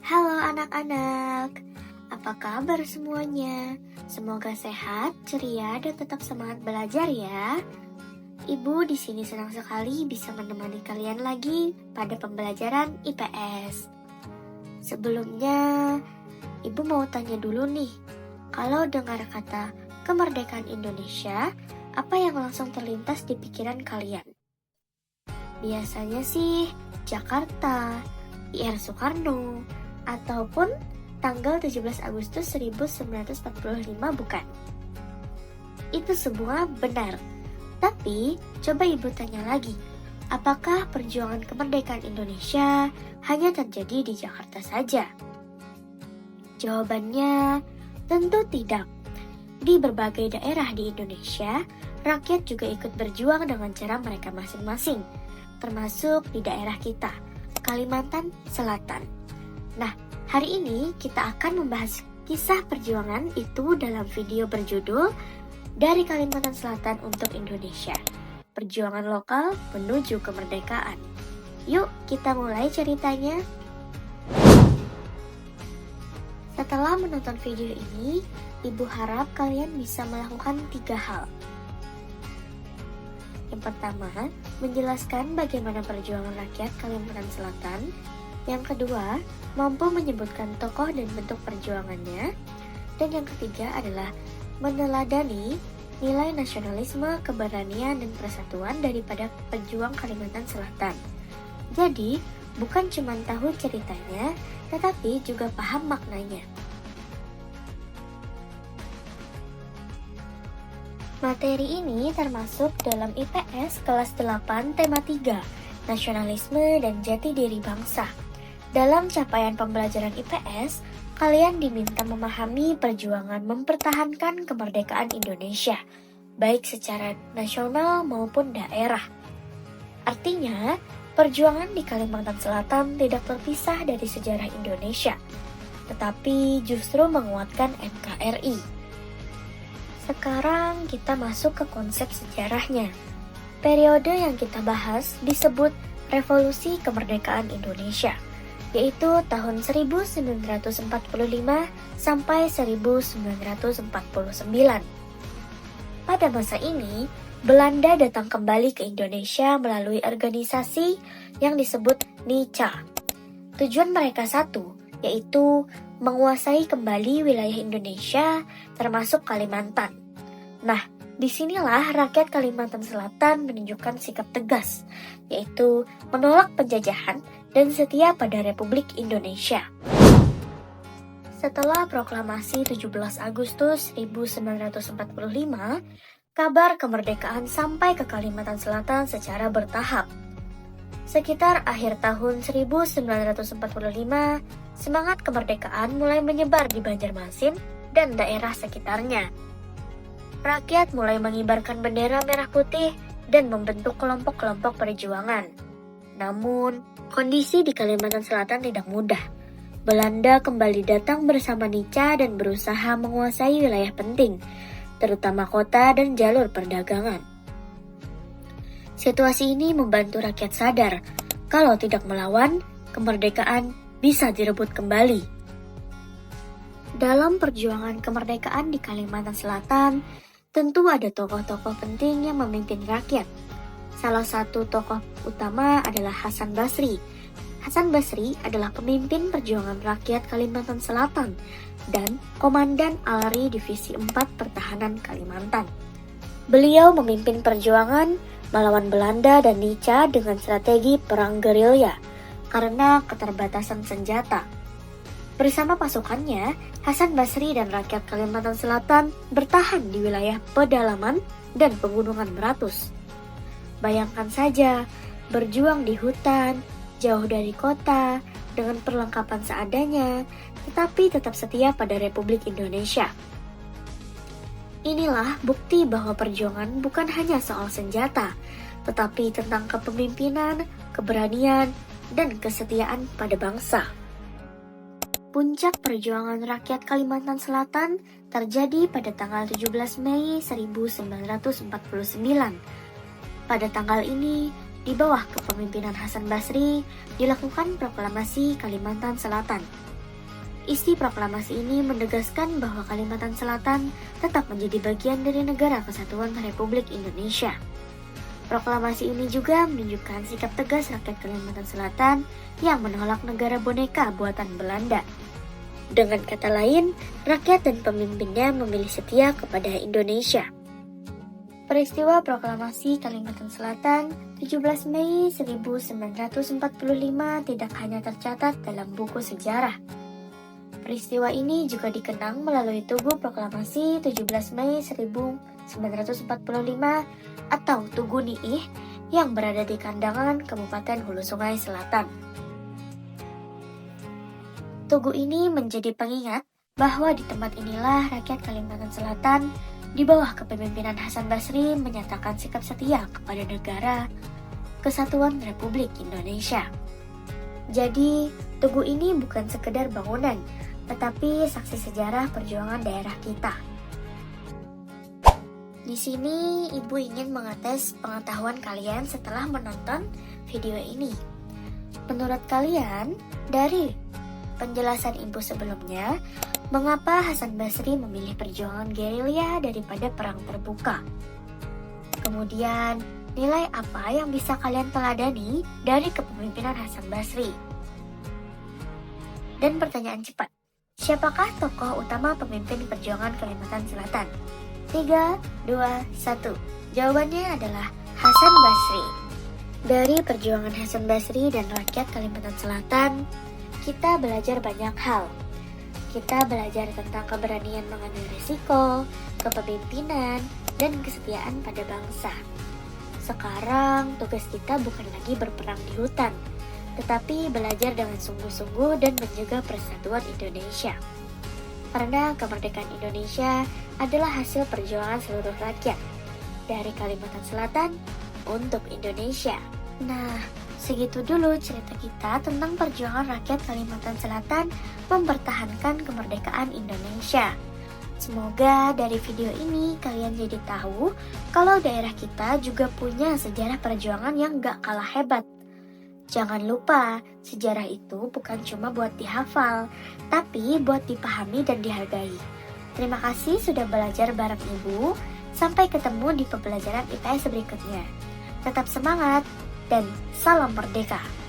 Halo anak-anak, apa kabar semuanya? Semoga sehat, ceria, dan tetap semangat belajar ya. Ibu di sini senang sekali bisa menemani kalian lagi pada pembelajaran IPS. Sebelumnya, Ibu mau tanya dulu nih, kalau dengar kata kemerdekaan Indonesia, apa yang langsung terlintas di pikiran kalian? Biasanya sih Jakarta, IR Soekarno, ataupun tanggal 17 Agustus 1945 bukan? Itu semua benar. Tapi, coba Ibu tanya lagi, apakah perjuangan kemerdekaan Indonesia hanya terjadi di Jakarta saja? Jawabannya tentu tidak. Di berbagai daerah di Indonesia, rakyat juga ikut berjuang dengan cara mereka masing-masing, termasuk di daerah kita, Kalimantan Selatan. Nah, hari ini kita akan membahas kisah perjuangan itu dalam video berjudul Dari Kalimantan Selatan untuk Indonesia, Perjuangan Lokal Menuju Kemerdekaan. Yuk, kita mulai ceritanya. Setelah menonton video ini, Ibu harap kalian bisa melakukan 3 hal. Yang pertama, menjelaskan bagaimana perjuangan rakyat Kalimantan Selatan. Yang kedua, mampu menyebutkan tokoh dan bentuk perjuangannya. Dan yang ketiga adalah meneladani nilai nasionalisme, keberanian, dan persatuan daripada pejuang Kalimantan Selatan. Jadi, bukan cuma tahu ceritanya, tetapi juga paham maknanya. Materi ini termasuk dalam IPS kelas 8 tema 3, Nasionalisme dan Jati Diri Bangsa. Dalam capaian pembelajaran IPS, kalian diminta memahami perjuangan mempertahankan kemerdekaan Indonesia, baik secara nasional maupun daerah. Artinya, perjuangan di Kalimantan Selatan tidak terpisah dari sejarah Indonesia, tetapi justru menguatkan NKRI. Sekarang kita masuk ke konsep sejarahnya. Periode yang kita bahas disebut Revolusi Kemerdekaan Indonesia, yaitu tahun 1945 sampai 1949. Pada masa ini, Belanda datang kembali ke Indonesia melalui organisasi yang disebut NICA. Tujuan mereka satu, yaitu menguasai kembali wilayah Indonesia termasuk Kalimantan. Nah, disinilah rakyat Kalimantan Selatan menunjukkan sikap tegas, yaitu menolak penjajahan dan setia pada Republik Indonesia. Setelah proklamasi 17 Agustus 1945, kabar kemerdekaan sampai ke Kalimantan Selatan secara bertahap. Sekitar akhir tahun 1945, semangat kemerdekaan mulai menyebar di Banjarmasin dan daerah sekitarnya. Rakyat mulai mengibarkan bendera merah putih dan membentuk kelompok-kelompok perjuangan. Namun, kondisi di Kalimantan Selatan tidak mudah. Belanda kembali datang bersama NICA dan berusaha menguasai wilayah penting, terutama kota dan jalur perdagangan. Situasi ini membantu rakyat sadar kalau tidak melawan, kemerdekaan bisa direbut kembali. Dalam perjuangan kemerdekaan di Kalimantan Selatan, tentu ada tokoh-tokoh penting yang memimpin rakyat. Salah satu tokoh utama adalah Hasan Basri. Hasan Basri adalah pemimpin perjuangan rakyat Kalimantan Selatan dan Komandan ALRI Divisi 4 Pertahanan Kalimantan. Beliau memimpin perjuangan melawan Belanda dan NICA dengan strategi perang gerilya karena keterbatasan senjata. Bersama pasukannya, Hasan Basri dan rakyat Kalimantan Selatan bertahan di wilayah pedalaman dan pegunungan Meratus. Bayangkan saja, berjuang di hutan, jauh dari kota, dengan perlengkapan seadanya, tetapi tetap setia pada Republik Indonesia. Inilah bukti bahwa perjuangan bukan hanya soal senjata, tetapi tentang kepemimpinan, keberanian, dan kesetiaan pada bangsa. Puncak perjuangan rakyat Kalimantan Selatan terjadi pada tanggal 17 Mei 1949. Pada tanggal ini, di bawah kepemimpinan Hasan Basri, dilakukan proklamasi Kalimantan Selatan. Isi proklamasi ini menegaskan bahwa Kalimantan Selatan tetap menjadi bagian dari Negara Kesatuan Republik Indonesia. Proklamasi ini juga menunjukkan sikap tegas rakyat Kalimantan Selatan yang menolak negara boneka buatan Belanda. Dengan kata lain, rakyat dan pemimpinnya memilih setia kepada Indonesia. Peristiwa proklamasi Kalimantan Selatan 17 Mei 1945 tidak hanya tercatat dalam buku sejarah. Peristiwa ini juga dikenang melalui Tugu Proklamasi 17 Mei 1945 atau Tugu Niih yang berada di Kandangan, Kabupaten Hulu Sungai Selatan. Tugu ini menjadi pengingat bahwa di tempat inilah rakyat Kalimantan Selatan di bawah kepemimpinan Hasan Basri menyatakan sikap setia kepada Negara Kesatuan Republik Indonesia. Jadi, Tugu ini bukan sekedar bangunan, tetapi saksi sejarah perjuangan daerah kita. Di sini, Ibu ingin mengetes pengetahuan kalian setelah menonton video ini. Menurut kalian, dari penjelasan Ibu sebelumnya, mengapa Hasan Basri memilih perjuangan gerilya daripada perang terbuka? Kemudian, nilai apa yang bisa kalian teladani dari kepemimpinan Hasan Basri? Dan pertanyaan cepat, siapakah tokoh utama pemimpin perjuangan Kalimantan Selatan? 3, 2, 1. Jawabannya adalah Hasan Basri. Dari perjuangan Hasan Basri dan rakyat Kalimantan Selatan, kita belajar banyak hal. Kita belajar tentang keberanian mengambil risiko, kepemimpinan, dan kesetiaan pada bangsa. Sekarang tugas kita bukan lagi berperang di hutan, tetapi belajar dengan sungguh-sungguh dan menjaga persatuan Indonesia. Karena kemerdekaan Indonesia adalah hasil perjuangan seluruh rakyat dari Kalimantan Selatan untuk Indonesia. Nah, segitu dulu cerita kita tentang perjuangan rakyat Kalimantan Selatan mempertahankan kemerdekaan Indonesia. Semoga dari video ini kalian jadi tahu kalau daerah kita juga punya sejarah perjuangan yang gak kalah hebat. Jangan lupa, sejarah itu bukan cuma buat dihafal, tapi buat dipahami dan dihargai. Terima kasih sudah belajar bareng Ibu. Sampai ketemu di pembelajaran IPS berikutnya. Tetap semangat dan salam merdeka!